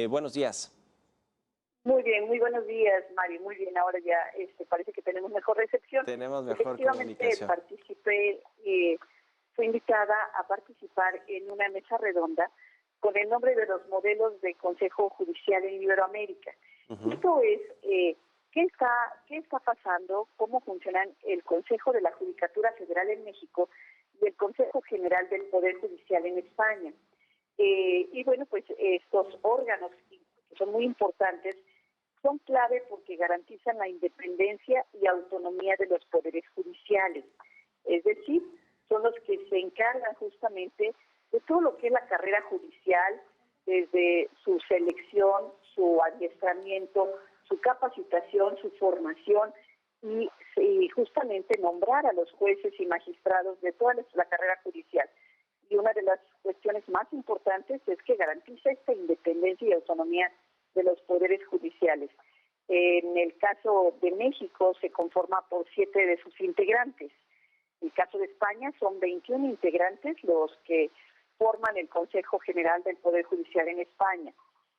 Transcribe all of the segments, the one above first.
Buenos días. Muy bien, muy buenos días, Mario. Muy bien, ahora ya parece que tenemos mejor recepción. Tenemos mejor Efectivamente, comunicación. participé, fui invitada a participar en una mesa redonda con el nombre de los modelos de Consejo Judicial en Iberoamérica. Ujú. Esto es, ¿qué está pasando? ¿Cómo funcionan el Consejo de la Judicatura Federal en México y el Consejo General del Poder Judicial en España? Y bueno, pues estos órganos, que son muy importantes, son clave porque garantizan la independencia y autonomía de los poderes judiciales. Es decir, son los que se encargan justamente de todo lo que es la carrera judicial, desde su selección, su adiestramiento, su capacitación, su formación y justamente nombrar a los jueces y magistrados de toda la carrera judicial. Y una de las cuestiones más importantes es que garantiza esta independencia y autonomía de los poderes judiciales. En el caso de México se conforma por 7 de sus integrantes. En el caso de España son 21 integrantes los que forman el Consejo General del Poder Judicial en España.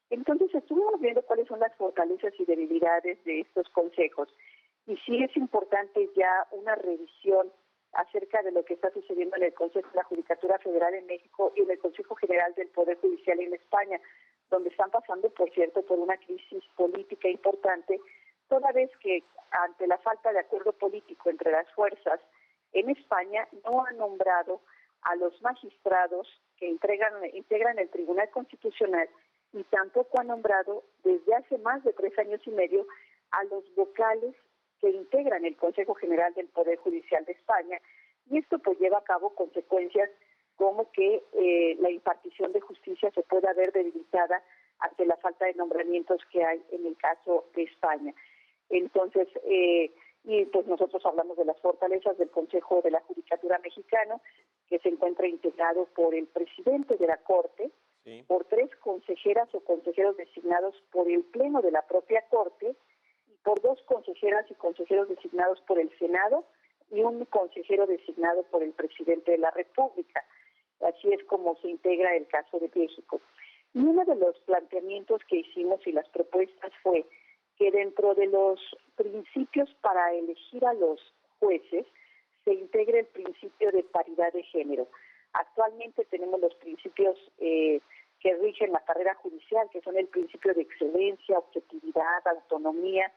Entonces estuvimos viendo cuáles son las fortalezas y debilidades de estos consejos. Y sí es importante ya una revisión acerca de lo que está sucediendo en el Consejo de la Judicatura Federal en México y en el Consejo General del Poder Judicial en España, donde están pasando, por cierto, por una crisis política importante, toda vez que ante la falta de acuerdo político entre las fuerzas, en España no han nombrado a los magistrados que integran el Tribunal Constitucional y tampoco han nombrado desde hace más de 3 años y medio a los vocales que integran el Consejo General del Poder Judicial de España, y esto pues lleva a cabo consecuencias como que la impartición de justicia se pueda ver debilitada ante la falta de nombramientos que hay en el caso de España. Entonces, y pues nosotros hablamos de las fortalezas del Consejo de la Judicatura Mexicano, que se encuentra integrado por el presidente de la Corte, Sí. por 3 consejeras o consejeros designados por el Pleno de la propia Corte, y por 2 consejeras y consejeros designados por el Senado y un consejero designado por el presidente de la República. Así es como se integra el caso de México. Y uno de los planteamientos que hicimos y las propuestas fue que dentro de los principios para elegir a los jueces se integre el principio de paridad de género. Actualmente tenemos los principios que rigen la carrera judicial, que son el principio de excelencia, objetividad, autonomía,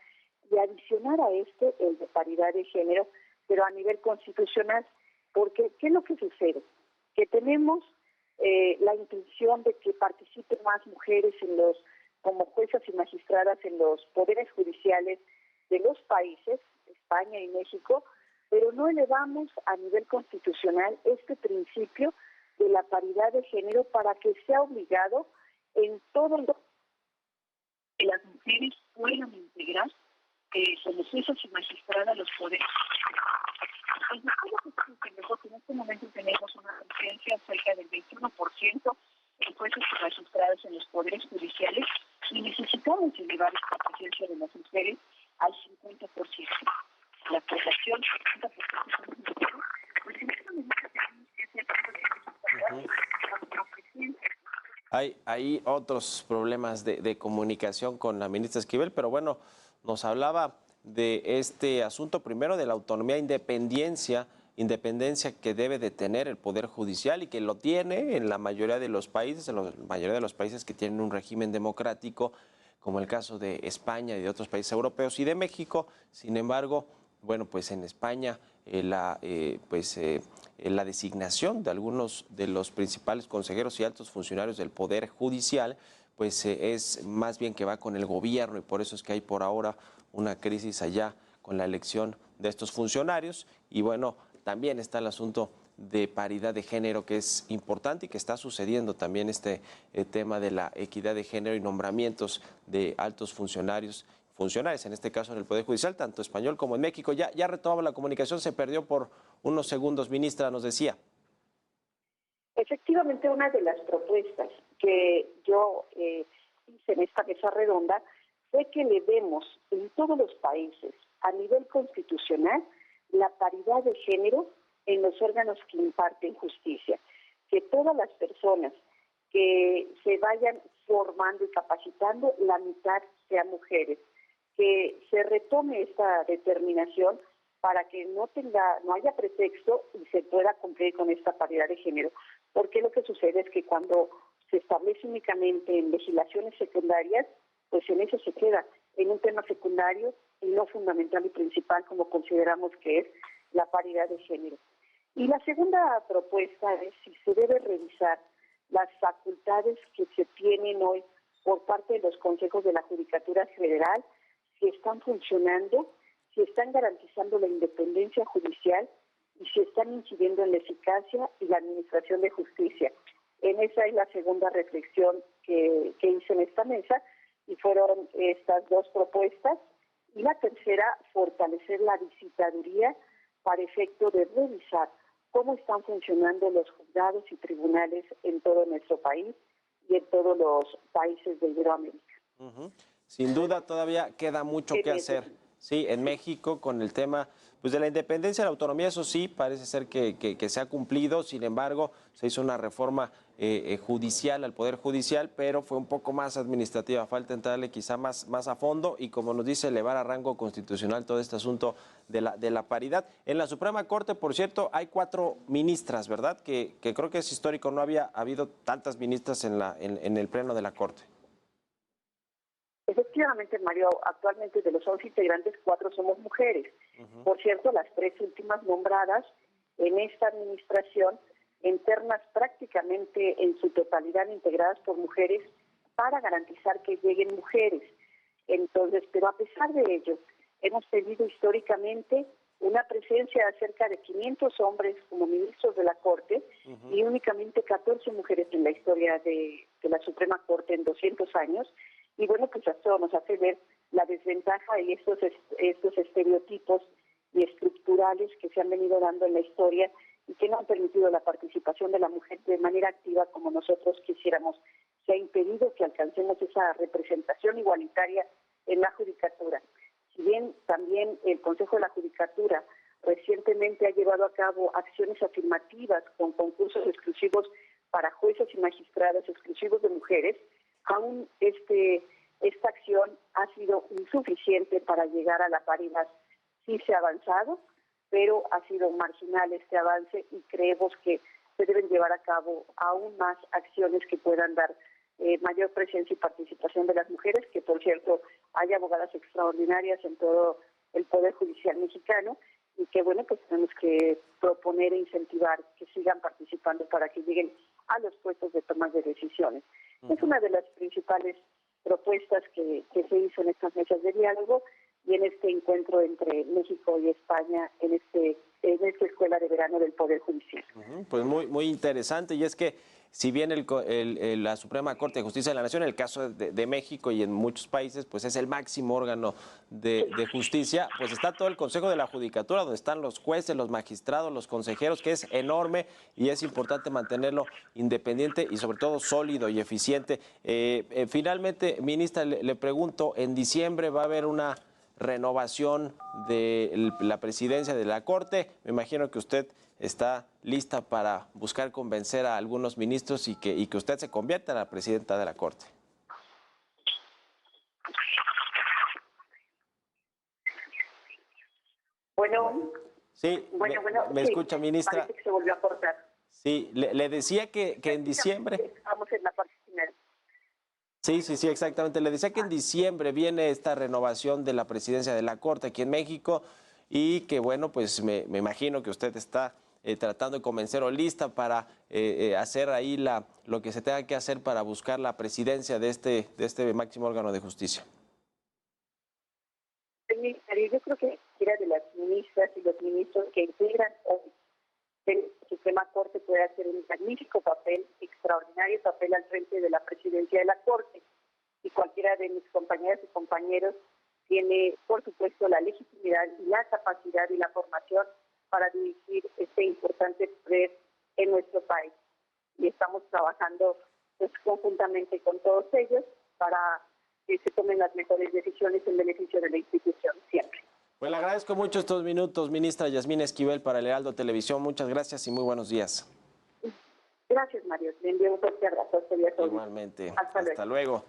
y adicionar a este el de paridad de género, pero a nivel constitucional, porque ¿qué es lo que sucede? Que tenemos la intención de que participen más mujeres como juezas y magistradas en los poderes judiciales de los países, España y México, pero no elevamos a nivel constitucional este principio de la paridad de género para que sea obligado en todo lo que las mujeres puedan integrar como juezas y magistradas los poderes. Entonces, ¿cómo se está sucediendo? En este momento tenemos una presencia cerca del 21% en jueces y magistrados en los poderes judiciales y necesitamos elevar esta presencia de las mujeres al 50%. La población, 50% son mujeres, pues en este momento tenemos que hacer Ujú. nuestra presencia. Hay otros problemas de comunicación con la ministra Esquivel, pero bueno, nos hablaba de este asunto primero de la autonomía e independencia que debe de tener el Poder Judicial y que lo tiene en la mayoría de los países, en la mayoría de los países que tienen un régimen democrático, como el caso de España y de otros países europeos y de México. Sin embargo, bueno, pues en España la designación de algunos de los principales consejeros y altos funcionarios del Poder Judicial pues es más bien que va con el gobierno, y por eso es que hay por ahora una crisis allá con la elección de estos funcionarios. Y bueno, también está el asunto de paridad de género, que es importante y que está sucediendo también tema de la equidad de género y nombramientos de altos funcionarios, en este caso en el Poder Judicial, tanto español como en México. Ya retomaba la comunicación, se perdió por unos segundos, ministra, nos decía. Efectivamente, una de las propuestas que yo hice en esta mesa redonda fue que le demos en todos los países, a nivel constitucional, la paridad de género en los órganos que imparten justicia. Que todas las personas que se vayan formando y capacitando, la mitad sean mujeres, que se retome esta determinación para que no haya pretexto y se pueda cumplir con esta paridad de género. Porque lo que sucede es que cuando se establece únicamente en legislaciones secundarias, pues en eso se queda, en un tema secundario y no fundamental y principal como consideramos que es la paridad de género. Y la segunda propuesta es si se debe revisar las facultades que se tienen hoy por parte de los consejos de la Judicatura Federal, si están funcionando, si están garantizando la independencia judicial y si están incidiendo en la eficacia y la administración de justicia. En esa es la segunda reflexión que hice en esta mesa y fueron estas dos propuestas. Y la tercera, fortalecer la visitaduría para efecto de revisar cómo están funcionando los juzgados y tribunales en todo nuestro país y en todos los países de Iberoamérica. Sin duda todavía queda mucho que hacer. Sí, en México con el tema pues de la independencia y la autonomía, eso sí, parece ser que se ha cumplido. Sin embargo, se hizo una reforma judicial al Poder Judicial, pero fue un poco más administrativa. Falta entrarle quizá más a fondo y, como nos dice, elevar a rango constitucional todo este asunto de la paridad. En la Suprema Corte, por cierto, hay 4 ministras, ¿verdad? Que creo que es histórico, no había habido tantas ministras en el Pleno de la Corte. Efectivamente, Mario, actualmente de los 11 integrantes, 4 somos mujeres. Por cierto, las 3 últimas nombradas en esta administración, en ternas prácticamente en su totalidad integradas por mujeres para garantizar que lleguen mujeres. Entonces, pero a pesar de ello, hemos tenido históricamente una presencia de cerca de 500 hombres como ministros de la Corte y únicamente 14 mujeres en la historia de la Suprema Corte en 200 años. Y bueno, pues esto nos hace ver la desventaja y estos estereotipos y estructurales que se han venido dando en la historia y que no han permitido la participación de la mujer de manera activa como nosotros quisiéramos. Se ha impedido que alcancemos esa representación igualitaria en la judicatura. Si bien también el Consejo de la Judicatura recientemente ha llevado a cabo acciones afirmativas con concursos exclusivos para jueces y magistradas exclusivos de mujeres, aún esta acción ha sido insuficiente para llegar a la paridad. Sí se ha avanzado, pero ha sido marginal este avance y creemos que se deben llevar a cabo aún más acciones que puedan dar mayor presencia y participación de las mujeres, que por cierto hay abogadas extraordinarias en todo el Poder Judicial mexicano y que bueno, pues tenemos que proponer e incentivar que sigan participando para que lleguen a los puestos de toma de decisiones. Es una de las principales propuestas que se hizo en estas mesas de diálogo y en este encuentro entre México y España en esta escuela de verano del Poder Judicial. Pues muy interesante, y es que si bien la Suprema Corte de Justicia de la Nación, en el caso de México y en muchos países, pues es el máximo órgano de justicia, pues está todo el Consejo de la Judicatura, donde están los jueces, los magistrados, los consejeros, que es enorme y es importante mantenerlo independiente y sobre todo sólido y eficiente. Finalmente, ministra, le pregunto, en diciembre va a haber una renovación de la presidencia de la Corte. Me imagino que usted está lista para buscar convencer a algunos ministros y que usted se convierta en la presidenta de la Corte. Bueno. Sí, ¿me escucha, ministra? Parece que se volvió a cortar. Sí, le decía que en diciembre... Estamos en la parte final. Sí, exactamente. Le decía que en diciembre viene esta renovación de la presidencia de la Corte aquí en México y que, bueno, pues me imagino que usted está tratando de convencer o lista para hacer ahí lo que se tenga que hacer para buscar la presidencia de este máximo órgano de justicia. Yo creo que cualquiera de las ministras y los ministros que integran hoy el Suprema Corte puede hacer un magnífico papel, extraordinario papel al frente de la presidencia de la Corte. Y cualquiera de mis compañeras y compañeros tiene, por supuesto, la legitimidad y la capacidad y la formación para dirigir este importante poder en nuestro país. Y estamos trabajando pues, conjuntamente con todos ellos para que se tomen las mejores decisiones en beneficio de la institución siempre. Pues le agradezco mucho estos minutos, ministra Yasmín Esquivel, para el Heraldo Televisión. Muchas gracias y muy buenos días. Gracias, Mario. Le envío un fuerte abrazo. Igualmente. Hasta luego. Hasta luego.